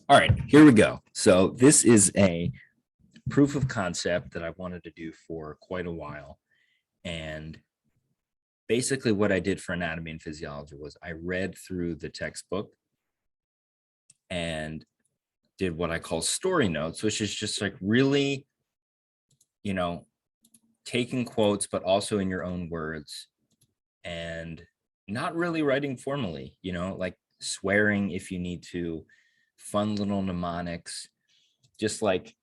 All right, here we go. So this is a proof of concept that I wanted to do for quite a while. And basically what I did for anatomy and physiology was I read through the textbook and did what I call story notes, which is just like really, taking quotes, but also in your own words and not really writing formally, like swearing if you need to, fun little mnemonics, just like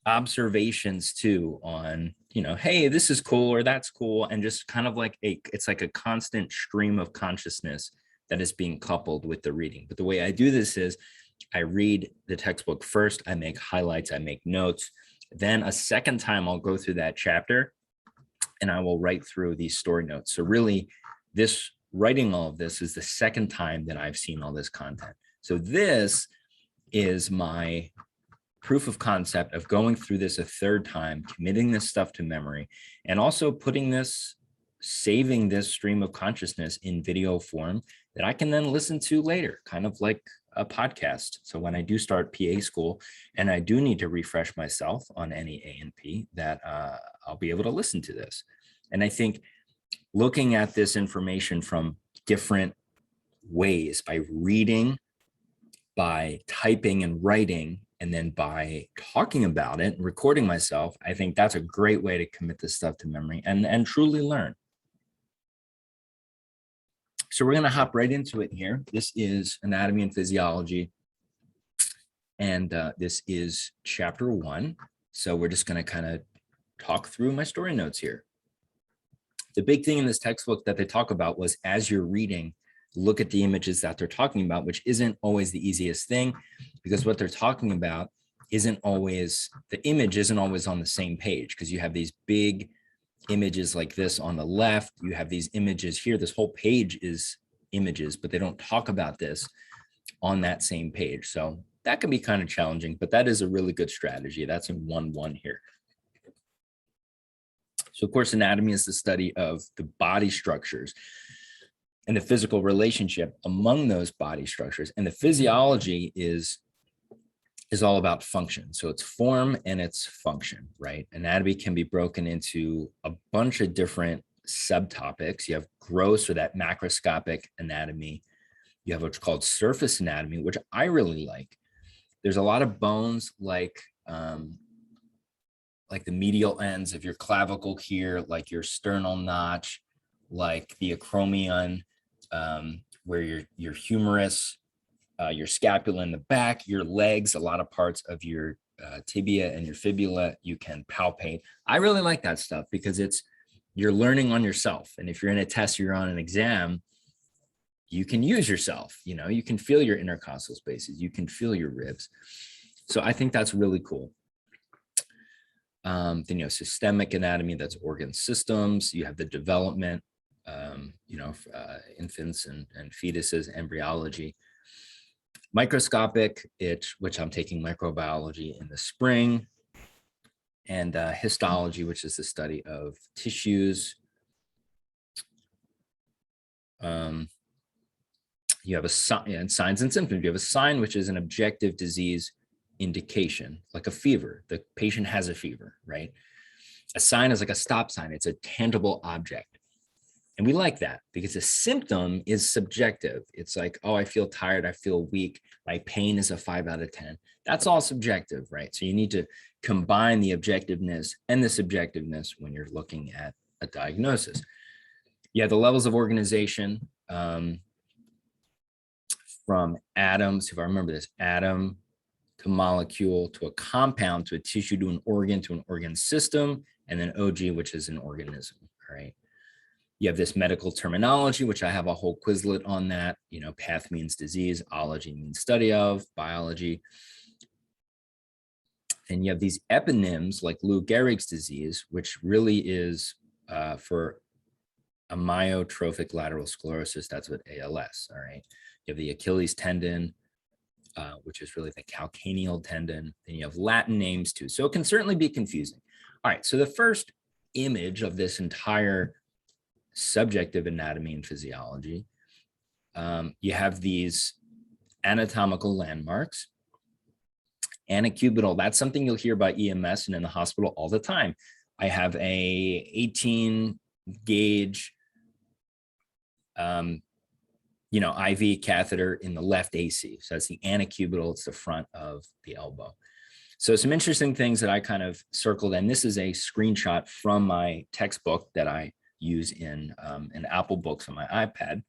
observations too on, hey, this is cool or that's cool. And just kind of like it's like a constant stream of consciousness that is being coupled with the reading. But the way I do this is I read the textbook first, I make highlights, I make notes. Then a second time I'll go through that chapter and I will write through these story notes. So really this writing all of this is the second time that I've seen all this content. So this is my proof of concept of going through this a third time, committing this stuff to memory, and also saving this stream of consciousness in video form that I can then listen to later, kind of like a podcast. So when I do start PA school and I do need to refresh myself on any A&P, that I'll be able to listen to this. And I think looking at this information from different ways, by reading, by typing and writing, and then by talking about it, recording myself, I think that's a great way to commit this stuff to memory and truly learn. So we're going to hop right into it here. This is anatomy and physiology, and this is chapter 1. So we're just going to kind of talk through my story notes here. The big thing in this textbook that they talk about was, as you're reading, look at the images that they're talking about, which isn't always the easiest thing, because what they're talking about isn't always, the image isn't always on the same page, because you have these big images like this on the left, you have these images here, this whole page is images, but they don't talk about this on that same page. So that can be kind of challenging, but that is a really good strategy. That's in 1-1 here. So of course, anatomy is the study of the body structures and the physical relationship among those body structures. And the physiology is all about function. So it's form and it's function, right? Anatomy can be broken into a bunch of different subtopics. You have gross, or that macroscopic anatomy. You have what's called surface anatomy, which I really like. There's a lot of bones like the medial ends of your clavicle here, like your sternal notch, like the acromion, where your humerus, your scapula in the back, your legs, a lot of parts of your tibia and your fibula you can palpate. I really like that stuff because you're learning on yourself. And if you're in a test, you're on an exam, you can use yourself, you can feel your intercostal spaces, you can feel your ribs. So I think that's really cool. Then systemic anatomy, that's organ systems. You have the development, infants and fetuses, embryology. Microscopic, which I'm taking microbiology in the spring, and histology, which is the study of tissues. You have a sign, and signs and symptoms. You have a sign, which is an objective disease indication, like a fever. The patient has a fever, right? A sign is like a stop sign. It's a tangible object. And we like that because a symptom is subjective. It's like, oh, I feel tired, I feel weak, my pain is a 5 out of 10. That's all subjective, right? So you need to combine the objectiveness and the subjectiveness when you're looking at a diagnosis. You have the levels of organization, from atoms, if I remember this, atom to molecule to a compound to a tissue to an organ system, and then OG, which is an organism, all right? You have this medical terminology, which I have a whole Quizlet on that. Path means disease, ology means study of, biology. And you have these eponyms like Lou Gehrig's disease, which really is for amyotrophic lateral sclerosis. That's what ALS, all right? You have the Achilles tendon, which is really the calcaneal tendon. Then you have Latin names too. So it can certainly be confusing. All right, so the first image of this entire subject of anatomy and physiology, you have these anatomical landmarks. Anacubital, that's something you'll hear about EMS and in the hospital all the time. I have a 18 gauge, IV catheter in the left AC. So that's the anacubital, it's the front of the elbow. So some interesting things that I kind of circled, and this is a screenshot from my textbook that I use in Apple Books on my iPad.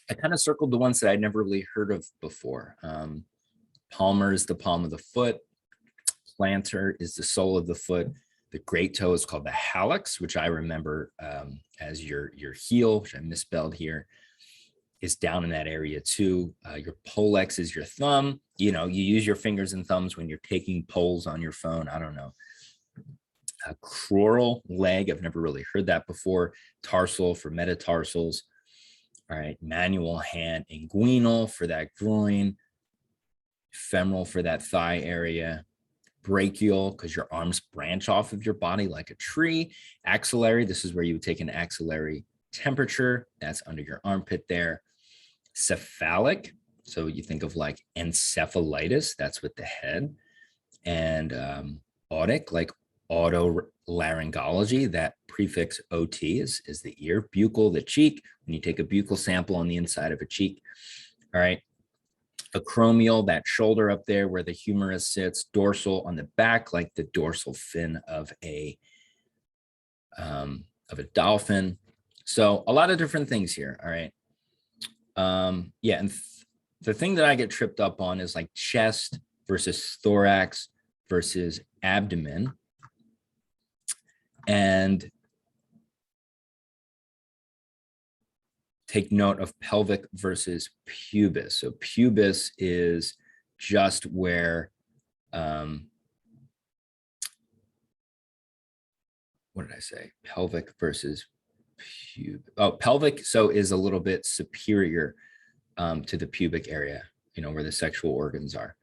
I kind of circled the ones that I'd never really heard of before. Palmar is the palm of the foot. Plantar is the sole of the foot. The great toe is called the hallux, which I remember as your heel, which I misspelled here, is down in that area too. Your pollex is your thumb. You use your fingers and thumbs when you're taking polls on your phone. I don't know. Crural leg, I've never really heard that before. Tarsal for metatarsals. All right, manual hand. Inguinal for that groin. Femoral for that thigh area. Brachial, because your arms branch off of your body like a tree. Axillary, this is where you would take an axillary temperature. That's under your armpit there. Cephalic, so you think of like encephalitis, that's with the head. And otic, like otolaryngology, that prefix OT is the ear. Buccal, the cheek, when you take a buccal sample on the inside of a cheek. All right. Acromial, that shoulder up there where the humerus sits. Dorsal on the back, like the dorsal fin of a dolphin. So a lot of different things here. All right. And the thing that I get tripped up on is like chest versus thorax versus abdomen. And take note of pelvic versus pubis. So pubis is just where, what did I say? Pelvic versus pubic. Oh, pelvic, so is a little bit superior to the pubic area, where the sexual organs are.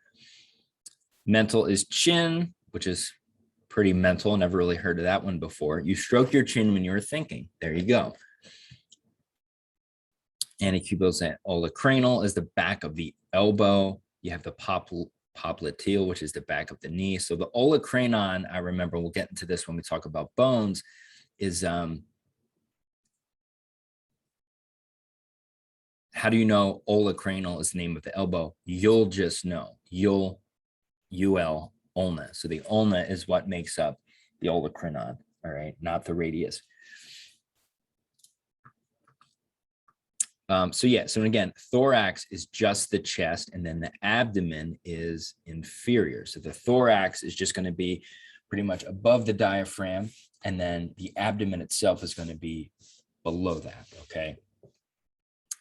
Mental is chin, which is pretty mental. Never really heard of that one before. You stroke your chin when you were thinking. There you go. Anacubital olecranal is the back of the elbow. You have the popliteal, which is the back of the knee. So the olecranon, I remember, we'll get into this when we talk about bones, is how do you know olecranal is the name of the elbow? You'll just know. UL, ulna. So the ulna is what makes up the olecranon, all right, not the radius. So again, thorax is just the chest, and then the abdomen is inferior. So the thorax is just going to be pretty much above the diaphragm, and then the abdomen itself is going to be below that, okay?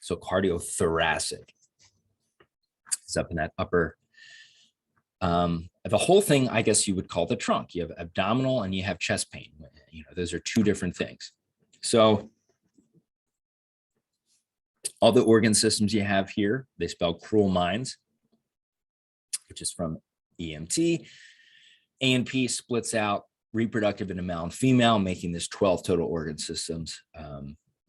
So cardiothoracic is up in that upper, the whole thing, I guess you would call the trunk. You have abdominal and you have chest pain. Those are two different things. So all the organ systems you have here, they spell cruel minds, which is from EMT. A&P splits out reproductive into male and female, making this 12 total organ systems.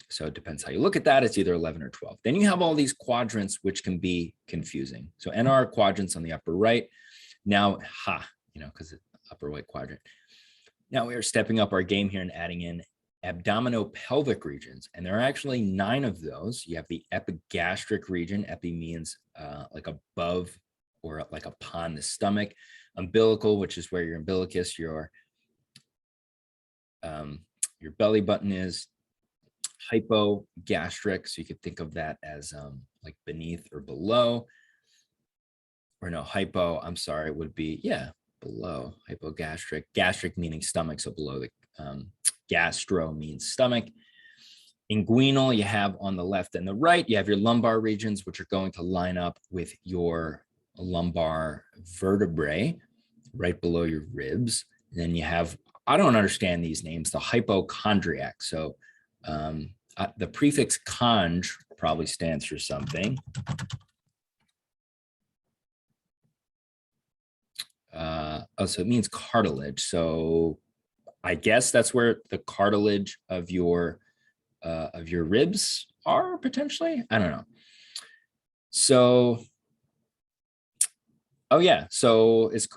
So it depends how you look at that. It's either 11 or 12. Then you have all these quadrants, which can be confusing. So NR quadrants on the upper right. Now, because it's upper right quadrant. Now we are stepping up our game here and adding in abdominopelvic regions. And there are actually 9 of those. You have the epigastric region. Epi means like above or like upon the stomach. Umbilical, which is where your umbilicus, your belly button is. Hypogastric, so you could think of that as like beneath or below. Or no, would be, below. Hypogastric. Gastric meaning stomach, so below the gastro means stomach. Inguinal, you have on the left and the right, you have your lumbar regions, which are going to line up with your lumbar vertebrae right below your ribs. And then you have, I don't understand these names, the hypochondriac. So the prefix conj probably stands for something. So it means cartilage. So I guess that's where the cartilage of your ribs are potentially. I don't know. So, oh yeah, so it's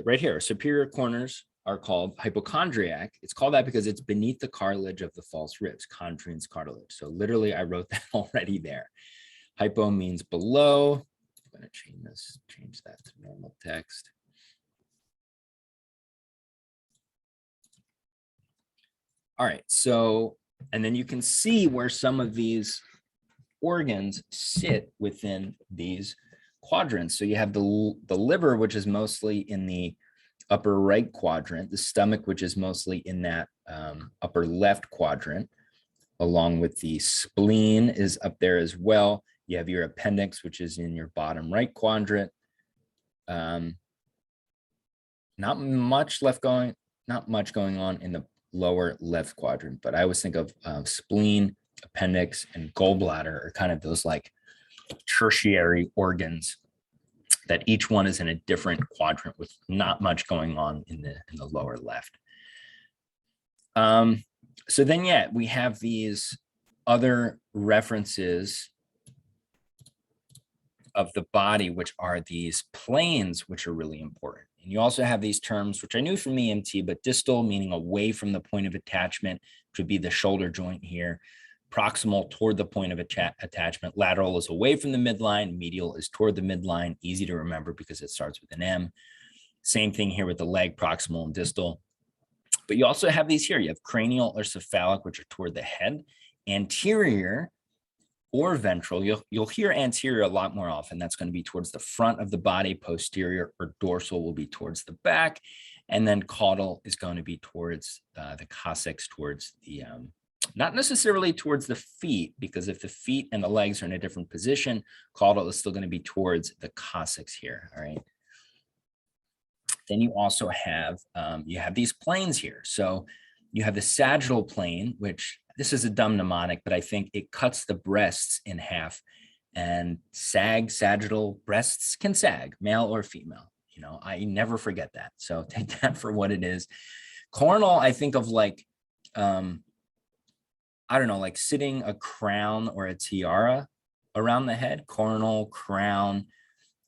right here. Superior corners are called hypochondriac. It's called that because it's beneath the cartilage of the false ribs, chondrian's cartilage. So literally, I wrote that already there. Hypo means below. I'm going to change that to normal text. All right, so, and then you can see where some of these organs sit within these quadrants. So you have the liver, which is mostly in the upper right quadrant, the stomach, which is mostly in that upper left quadrant, along with the spleen is up there as well. You have your appendix, which is in your bottom right quadrant. Not much going on in the lower left quadrant, but I always think of spleen, appendix, and gallbladder are kind of those like tertiary organs that each one is in a different quadrant with not much going on in the lower left. So then, yeah, we have these other references of the body, which are these planes, which are really important. And you also have these terms, which I knew from EMT, but distal, meaning away from the point of attachment, which would be the shoulder joint here. Proximal, toward the point of attachment. Lateral is away from the midline. Medial is toward the midline. Easy to remember because it starts with an M. Same thing here with the leg, proximal and distal. But you also have these here. You have cranial or cephalic, which are toward the head. Anterior or ventral, you'll hear anterior a lot more often. That's going to be towards the front of the body. Posterior or dorsal will be towards the back. And then caudal is going to be towards the coccyx, towards the, not necessarily towards the feet, because if the feet and the legs are in a different position, caudal is still going to be towards the coccyx here, all right? Then you also have, you have these planes here. So you have the sagittal plane, which this is a dumb mnemonic, but I think it cuts the breasts in half, and sagittal, breasts can sag, male or female. You know, I never forget that. So take that for what it is. Coronal, I think of like, I don't know, like sitting a crown or a tiara around the head. Coronal, crown.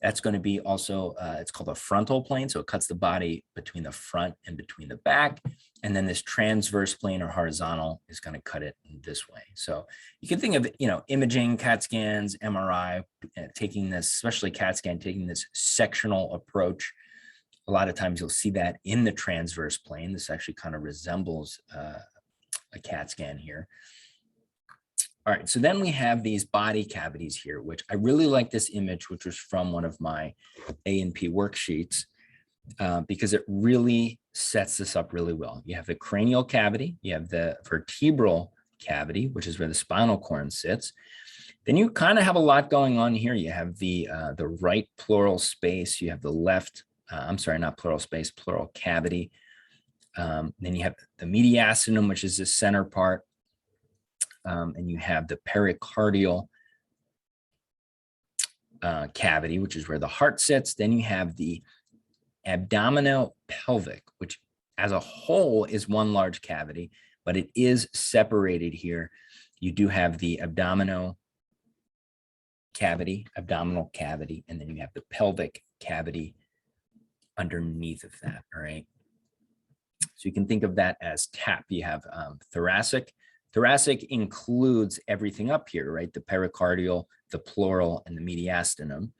That's going to be also, it's called a frontal plane. So it cuts the body between the front and between the back. And then this transverse plane or horizontal is going to cut it this way. So you can think of, you know, imaging, CAT scans, MRI, taking this, especially CAT scan, taking this sectional approach. A lot of times you'll see that in the transverse plane. This actually kind of resembles a CAT scan here. All right, so then we have these body cavities here, which I really like this image, which was from one of my A&P worksheets, because it really sets this up really well. You have the cranial cavity, you have the vertebral cavity, which is where the spinal cord sits. Then you kind of have a lot going on here. You have the right pleural space, you have the left, I'm sorry, not pleural space, pleural cavity. Then you have the mediastinum, which is the center part. And you have the pericardial cavity, which is where the heart sits. Then you have the abdominal pelvic, which as a whole is one large cavity, but it is separated here. You do have the abdominal cavity, and then you have the pelvic cavity underneath of that, all right? So you can think of that as TAP. You have thoracic. Thoracic includes everything up here, right? The pericardial, the pleural, and the mediastinum.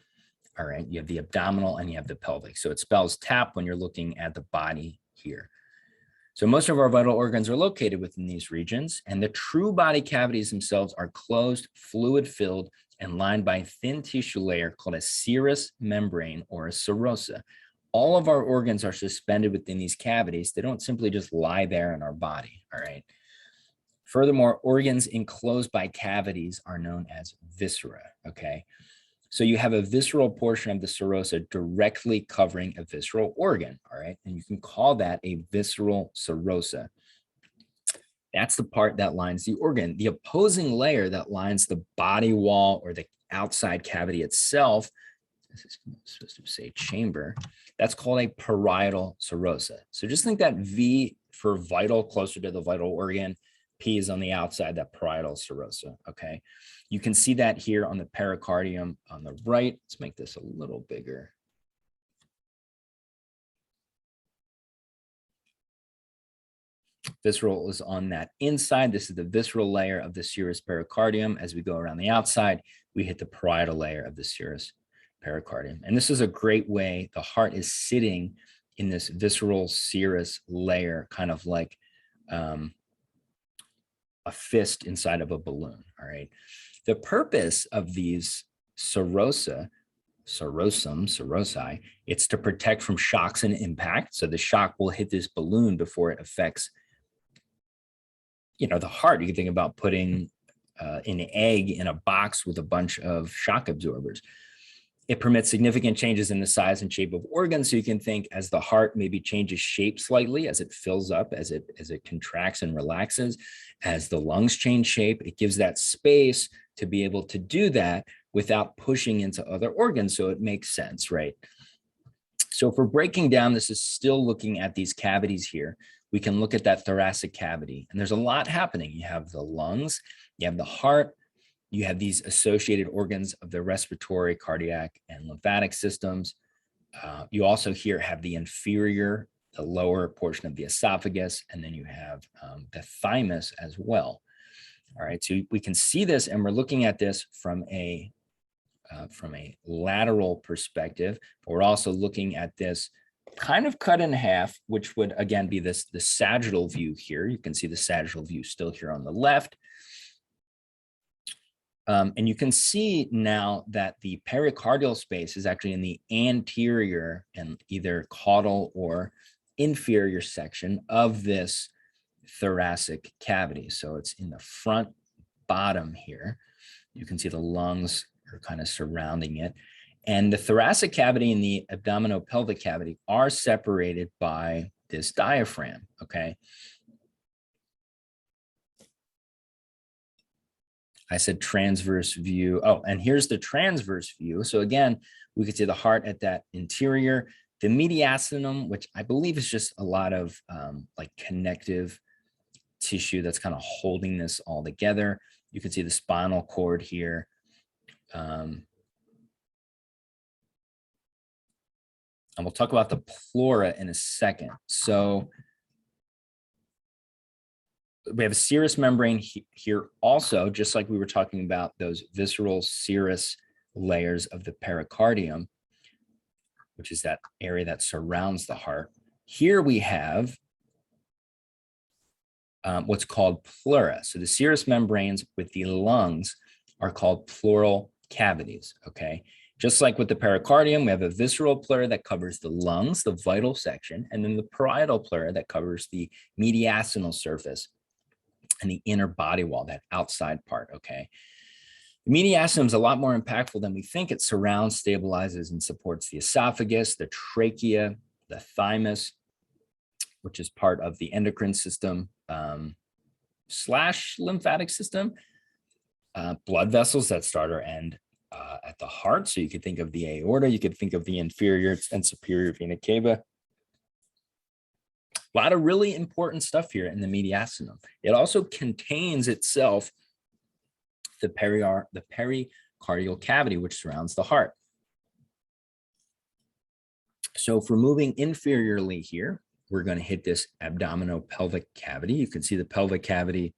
All right, you have the abdominal and you have the pelvic. So it spells TAP when you're looking at the body here. So most of our vital organs are located within these regions, and the true body cavities themselves are closed, fluid-filled, and lined by a thin tissue layer called a serous membrane or a serosa. All of our organs are suspended within these cavities. They don't simply just lie there in our body, all right? Furthermore, organs enclosed by cavities are known as viscera, okay? So you have a visceral portion of the serosa directly covering a visceral organ, all right? And you can call that a visceral serosa. That's the part that lines the organ. The opposing layer that lines the body wall or the outside cavity itself, this is supposed to say chamber, that's called a parietal serosa. So just think that V for vital closer to the vital organ, P is on the outside, that parietal serosa, okay? You can see that here on the pericardium on the right. Let's make this a little bigger. Visceral is on that inside. This is the visceral layer of the serous pericardium. As we go around the outside, we hit the parietal layer of the serous pericardium. And this is a great way. The heart is sitting in this visceral serous layer, kind of like a fist inside of a balloon, all right? The purpose of these serosa, serosi, it's to protect from shocks and impact. So the shock will hit this balloon before it affects, you know, the heart. You can think about putting an egg in a box with a bunch of shock absorbers. It permits significant changes in the size and shape of organs. So you can think as the heart maybe changes shape slightly, as it fills up, as it contracts and relaxes, as the lungs change shape, it gives that space to be able to do that without pushing into other organs. So it makes sense, right? So if we're breaking down, this is still looking at these cavities here. We can look at that thoracic cavity, and there's a lot happening. You have the lungs, you have the heart, you have these associated organs of the respiratory, cardiac, and lymphatic systems. You also here have the inferior, the lower portion of the esophagus, and then you have the thymus as well. All right, so we can see this, and we're looking at this from a lateral perspective, but we're also looking at this kind of cut in half, which would again be the sagittal view here. You can see the sagittal view still here on the left. And you can see now that the pericardial space is actually in the anterior and either caudal or inferior section of this thoracic cavity. So it's in the front bottom here. You can see the lungs are kind of surrounding it. And the thoracic cavity and the abdominopelvic cavity are separated by this diaphragm, okay? I said transverse view. Oh, and here's the transverse view. So again, we could see the heart at that interior, the mediastinum, which I believe is just a lot of like connective tissue that's kind of holding this all together. You can see the spinal cord here. And we'll talk about the pleura in a second. So we have a serous membrane here also, just like we were talking about those visceral serous layers of the pericardium, which is that area that surrounds the heart. Here we have what's called pleura. So the serous membranes with the lungs are called pleural cavities, okay? Just like with the pericardium, we have a visceral pleura that covers the lungs, the vital section, and then the parietal pleura that covers the mediastinal surface and the inner body wall, that outside part, okay? The mediastinum is a lot more impactful than we think. It surrounds, stabilizes, and supports the esophagus, the trachea, the thymus, which is part of the endocrine system / lymphatic system, blood vessels that start or end at the heart. So you could think of the aorta, you could think of the inferior and superior vena cava. A lot of really important stuff here in the mediastinum. It also contains itself the pericardial cavity, which surrounds the heart. So if we're moving inferiorly here, we're going to hit this abdominopelvic cavity. You can see the pelvic cavity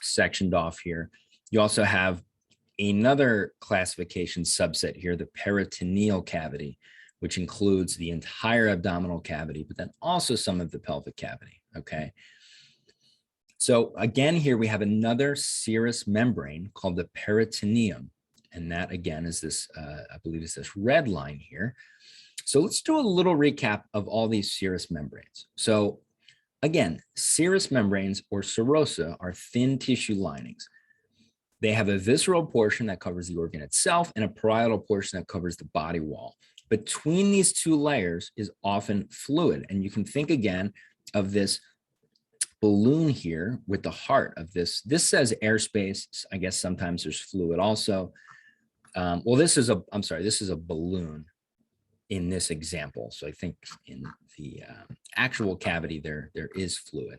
sectioned off here. You also have another classification subset here, the peritoneal cavity, which includes the entire abdominal cavity, but then also some of the pelvic cavity, okay? So again, here we have another serous membrane called the peritoneum. And that again is this, I believe it's this red line here. So let's do a little recap of all these serous membranes. So again, serous membranes or serosa are thin tissue linings. They have a visceral portion that covers the organ itself and a parietal portion that covers the body wall. Between these two layers is often fluid. And you can think again of this balloon here with the heart of this. This says airspace. I guess sometimes there's fluid also. Well, this is a balloon in this example. So I think in the actual cavity there is fluid.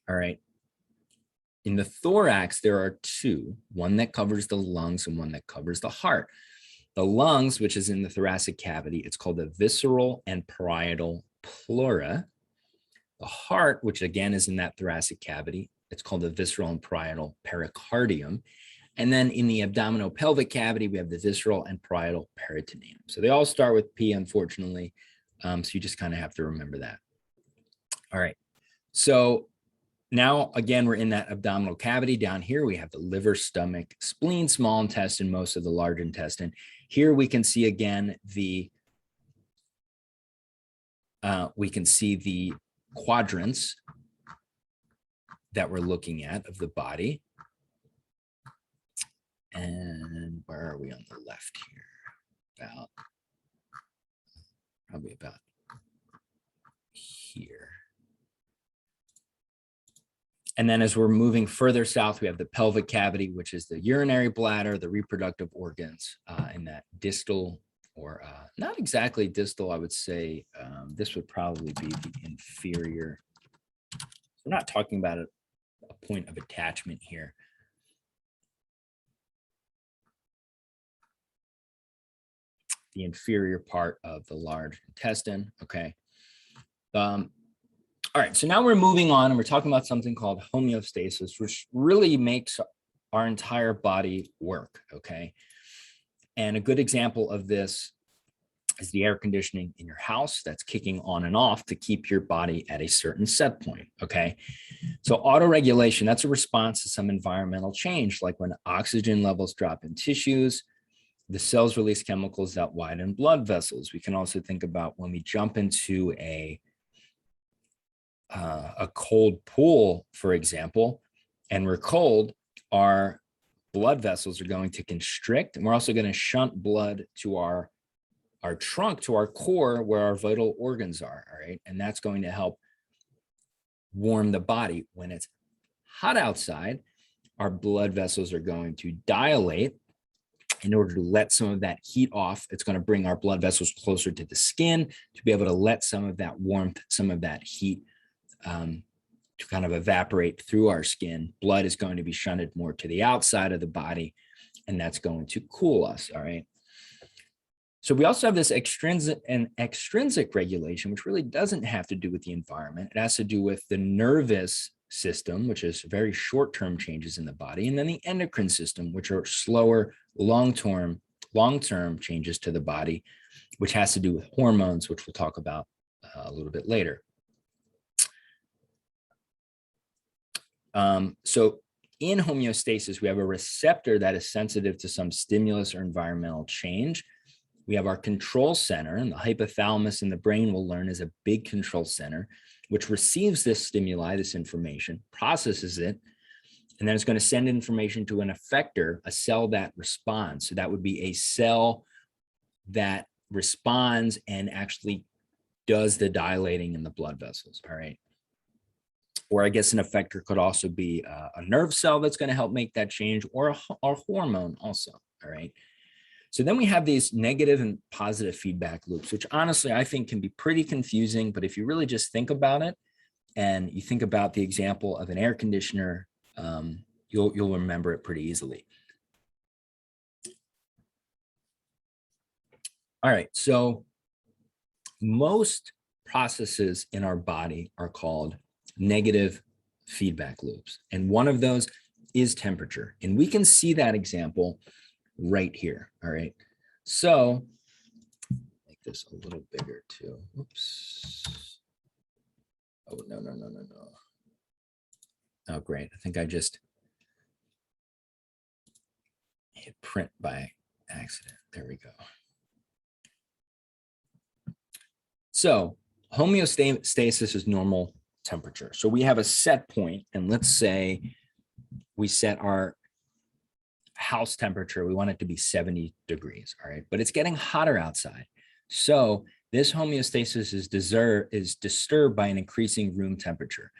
All right. In the thorax, there are two, one that covers the lungs and one that covers the heart. The lungs, which is in the thoracic cavity, it's called the visceral and parietal pleura. The heart, which again is in that thoracic cavity, it's called the visceral and parietal pericardium. And then in the abdominal pelvic cavity, we have the visceral and parietal peritoneum. So they all start with P, unfortunately. So you just kind of have to remember that. All right. So now, again, we're in that abdominal cavity. Down here, we have the liver, stomach, spleen, small intestine, most of the large intestine. Here we can see again the quadrants that we're looking at of the body. And where are we on the left here? Probably about here. And then as we're moving further south, we have the pelvic cavity, which is the urinary bladder, the reproductive organs in that distal, or not exactly distal, I would say this would probably be the inferior. We're not talking about a point of attachment here. The inferior part of the large intestine, okay. All right, so now we're moving on and we're talking about something called homeostasis, which really makes our entire body work, okay? And a good example of this is the air conditioning in your house that's kicking on and off to keep your body at a certain set point, okay? So autoregulation, that's a response to some environmental change, like when oxygen levels drop in tissues, the cells release chemicals that widen blood vessels. We can also think about when we jump into a cold pool, for example, and we're cold, our blood vessels are going to constrict, and we're also going to shunt blood to our trunk, to our core, where our vital organs are, all right? And that's going to help warm the body. When it's hot outside, our blood vessels are going to dilate in order to let some of that heat off. It's going to bring our blood vessels closer to the skin to be able to let some of that warmth, some of that heat to kind of evaporate through our skin. Blood is going to be shunted more to the outside of the body, and that's going to cool us, all right? So we also have this extrinsic and extrinsic regulation, which really doesn't have to do with the environment. It has to do with the nervous system, which is very short-term changes in the body, and then the endocrine system, which are slower, long-term changes to the body, which has to do with hormones, which we'll talk about a little bit later. So in homeostasis, we have a receptor that is sensitive to some stimulus or environmental change. We have our control center, and the hypothalamus in the brain, we'll learn, is a big control center, which receives this stimuli, this information, processes it, and then it's going to send information to an effector, a cell that responds. So that would be a cell that responds and actually does the dilating in the blood vessels, all right? Or I guess an effector could also be a nerve cell that's going to help make that change, or a hormone also, all right? So then we have these negative and positive feedback loops, which honestly I think can be pretty confusing, but if you really just think about it and you think about the example of an air conditioner, you'll remember it pretty easily. All right, so most processes in our body are called negative feedback loops, and one of those is temperature, and we can see that example right here. All right, so make this a little bigger too. Oops. Oh, no. Oh, great. I think I just hit print by accident. There we go. So homeostasis is normal temperature. So we have a set point, and let's say we set our house temperature, we want it to be 70 degrees, all right? But it's getting hotter outside. So this homeostasis is disturbed by an increasing room temperature.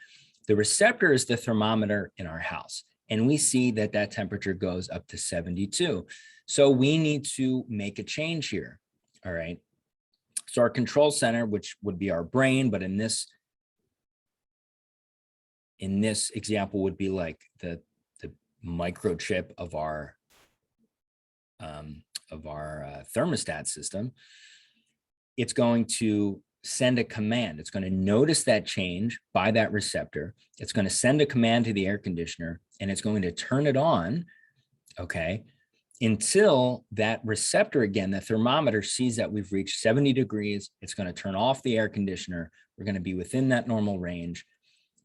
The receptor is the thermometer in our house, and we see that that temperature goes up to 72. So we need to make a change here, all right? So our control center, which would be our brain, but in this in this example would be like the microchip of our thermostat system. It's going to send a command. It's going to notice that change by that receptor. It's going to send a command to the air conditioner, and it's going to turn it on, okay, until that receptor, again, the thermometer sees that we've reached 70 degrees. It's going to turn off the air conditioner. We're going to be within that normal range.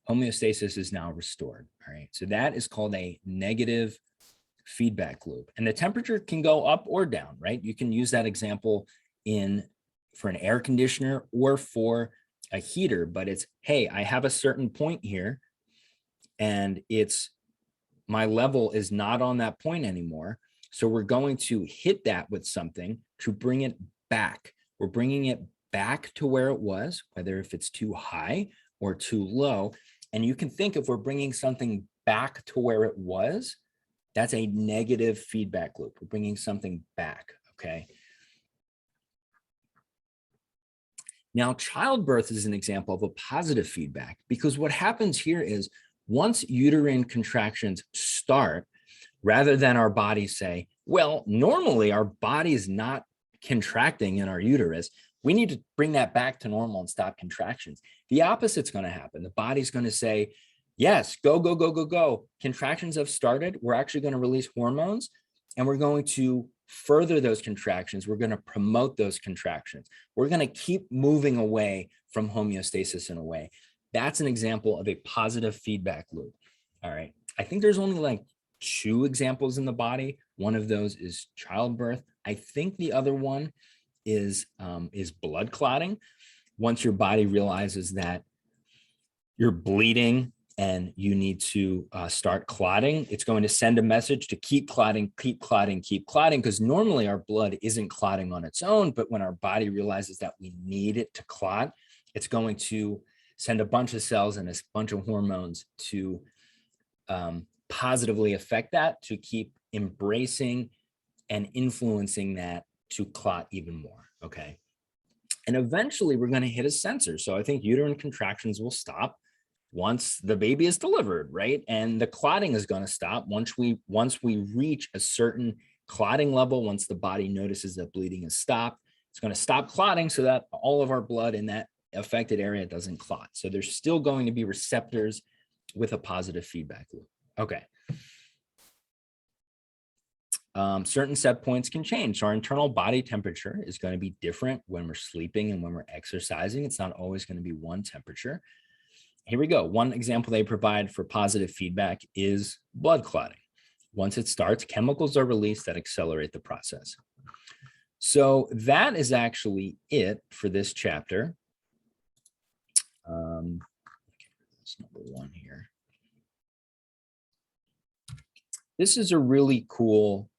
Homeostasis is now restored. All right. So that is called a negative feedback loop. And the temperature can go up or down, right? You can use that example for an air conditioner or for a heater, but it's, hey, I have a certain point here and my level is not on that point anymore. So we're going to hit that with something to bring it back. We're bringing it back to where it was, whether if it's too high or too low. And you can think if we're bringing something back to where it was, that's a negative feedback loop. We're bringing something back, okay? Now, childbirth is an example of a positive feedback, because what happens here is once uterine contractions start, rather than our bodies say, well, normally our body is not contracting in our uterus, we need to bring that back to normal and stop contractions. The opposite's going to happen. The body's going to say, yes, go, go, go, go, go. Contractions have started. We're actually going to release hormones, and we're going to further those contractions. We're going to promote those contractions. We're going to keep moving away from homeostasis in a way. That's an example of a positive feedback loop. All right. I think there's only like 2 examples in the body. One of those is childbirth. I think the other one is blood clotting. Once your body realizes that you're bleeding and you need to start clotting, it's going to send a message to keep clotting, keep clotting, keep clotting, because normally our blood isn't clotting on its own, but when our body realizes that we need it to clot, it's going to send a bunch of cells and a bunch of hormones to positively affect that, to keep embracing and influencing that to clot even more, okay? And eventually we're going to hit a sensor. So I think uterine contractions will stop once the baby is delivered, right? And the clotting is going to stop once we reach a certain clotting level. Once the body notices that bleeding has stopped, it's going to stop clotting so that all of our blood in that affected area doesn't clot. So there's still going to be receptors with a positive feedback loop. Okay. Certain set points can change. So our internal body temperature is going to be different when we're sleeping and when we're exercising. It's not always going to be one temperature. Here we go. One example they provide for positive feedback is blood clotting. Once it starts, chemicals are released that accelerate the process. So that is actually it for this chapter. That's number 1 here. This is a really cool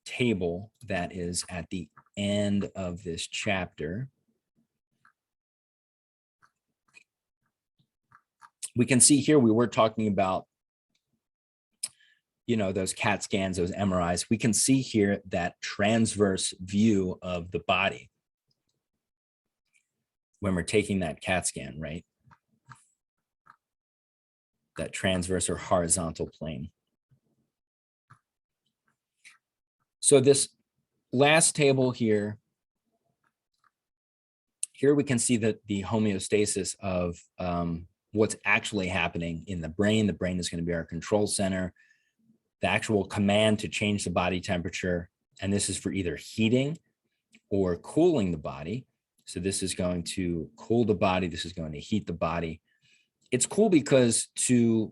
table that is at the end of this chapter. We can see here we were talking about, you know, those CAT scans, those MRIs. We can see here that transverse view of the body when we're taking that CAT scan, right? That transverse or horizontal plane. So this last table here we can see that the homeostasis of what's actually happening in the brain. The brain is going to be our control center. The actual command to change the body temperature, and this is for either heating or cooling the body. So this is going to cool the body. This is going to heat the body. It's cool because to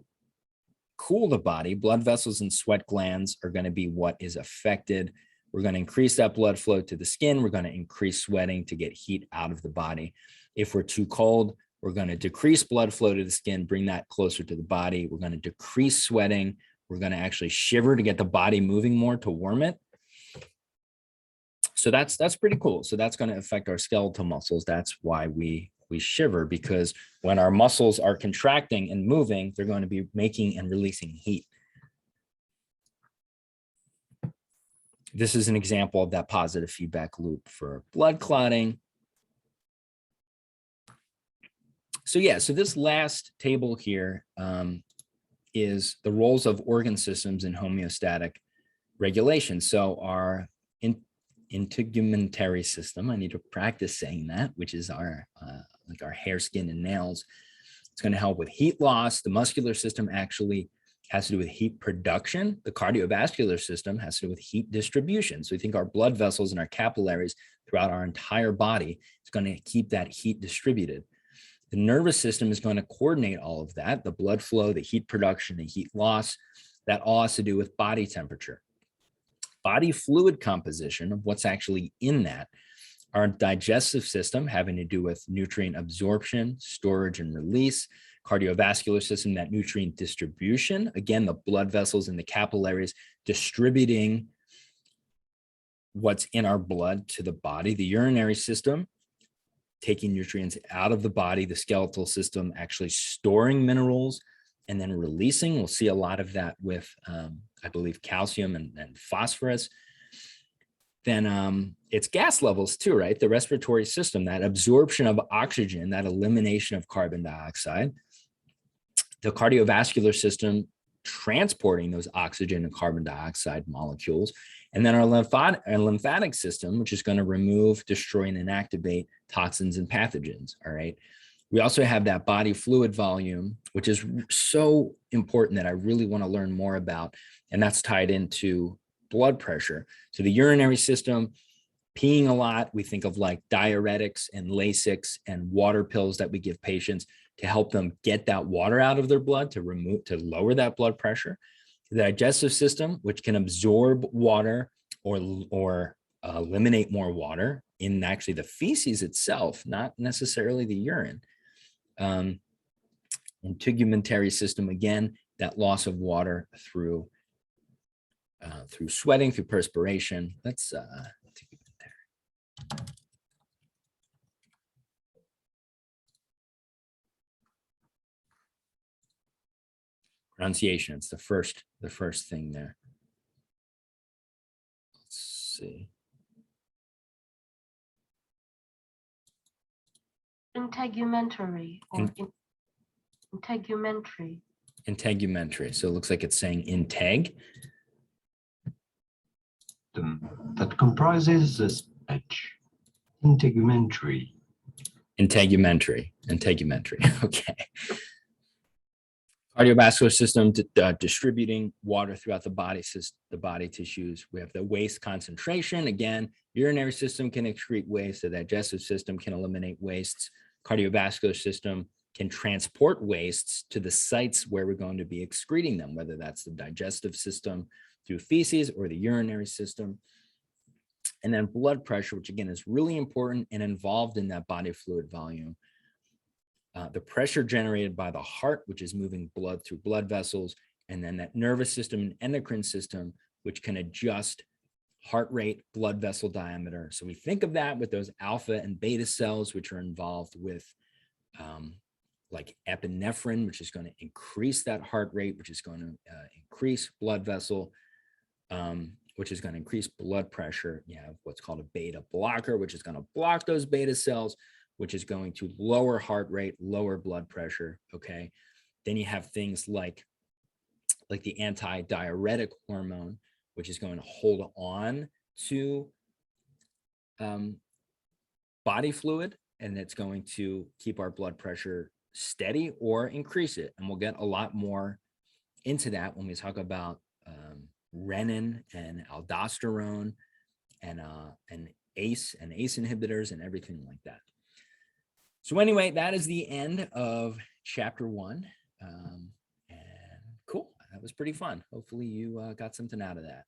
cool the body, blood vessels and sweat glands are going to be what is affected. We're going to increase that blood flow to the skin. We're going to increase sweating to get heat out of the body. If we're too cold, we're going to decrease blood flow to the skin, bring that closer to the body. We're going to decrease sweating. We're going to actually shiver to get the body moving more to warm it. So that's pretty cool. So that's going to affect our skeletal muscles. That's why we shiver, because when our muscles are contracting and moving, they're going to be making and releasing heat. This is an example of that positive feedback loop for blood clotting. So yeah, so this last table here is the roles of organ systems in homeostatic regulation. So our integumentary system, I need to practice saying that, which is our like our hair, skin, and nails. It's going to help with heat loss. The muscular system actually has to do with heat production. The cardiovascular system has to do with heat distribution. So we think our blood vessels and our capillaries throughout our entire body is going to keep that heat distributed. The nervous system is going to coordinate all of that, the blood flow, the heat production, the heat loss. That all has to do with body temperature. Body fluid composition of what's actually in that. Our digestive system having to do with nutrient absorption, storage, and release. Cardiovascular system, that nutrient distribution. Again, the blood vessels and the capillaries distributing what's in our blood to the body. The urinary system, taking nutrients out of the body. The skeletal system actually storing minerals and then releasing. We'll see a lot of that with, I believe, calcium and phosphorus. Then it's gas levels too, right? The respiratory system, that absorption of oxygen, that elimination of carbon dioxide. The cardiovascular system transporting those oxygen and carbon dioxide molecules. And then our lymphatic system, which is going to remove, destroy, and inactivate toxins and pathogens, all right? We also have that body fluid volume, which is so important that I really want to learn more about, and that's tied into blood pressure. So the urinary system, peeing a lot, we think of like diuretics and Lasix and water pills that we give patients to help them get that water out of their blood, to lower that blood pressure. The digestive system, which can absorb water or eliminate more water in actually the feces itself, not necessarily the urine. Integumentary system, again, that loss of water through sweating, through perspiration. Let's pronunciation. It's the first thing there. Let's see. Integumentary or integumentary. Integumentary. So it looks like it's saying integ. That comprises this edge. Integumentary. Integumentary. Okay. Cardiovascular system distributing water throughout the body tissues. We have the waste concentration. Again, urinary system can excrete waste. The digestive system can eliminate wastes. Cardiovascular system can transport wastes to the sites where we're going to be excreting them, whether that's the digestive system through feces or the urinary system. And then blood pressure, which again is really important and involved in that body fluid volume. The pressure generated by the heart, which is moving blood through blood vessels, and then that nervous system and endocrine system, which can adjust heart rate, blood vessel diameter. So we think of that with those alpha and beta cells, which are involved with like epinephrine, which is going to increase that heart rate, which is going to increase blood vessel, which is going to increase blood pressure. You have what's called a beta blocker, which is going to block those beta cells, which is going to lower heart rate, lower blood pressure, okay? Then you have things like the anti-diuretic hormone, which is going to hold on to body fluid, and it's going to keep our blood pressure steady or increase it. And we'll get a lot more into that when we talk about renin and aldosterone and ACE inhibitors and everything like that. So anyway, that is the end of chapter 1. And cool, that was pretty fun. Hopefully you got something out of that.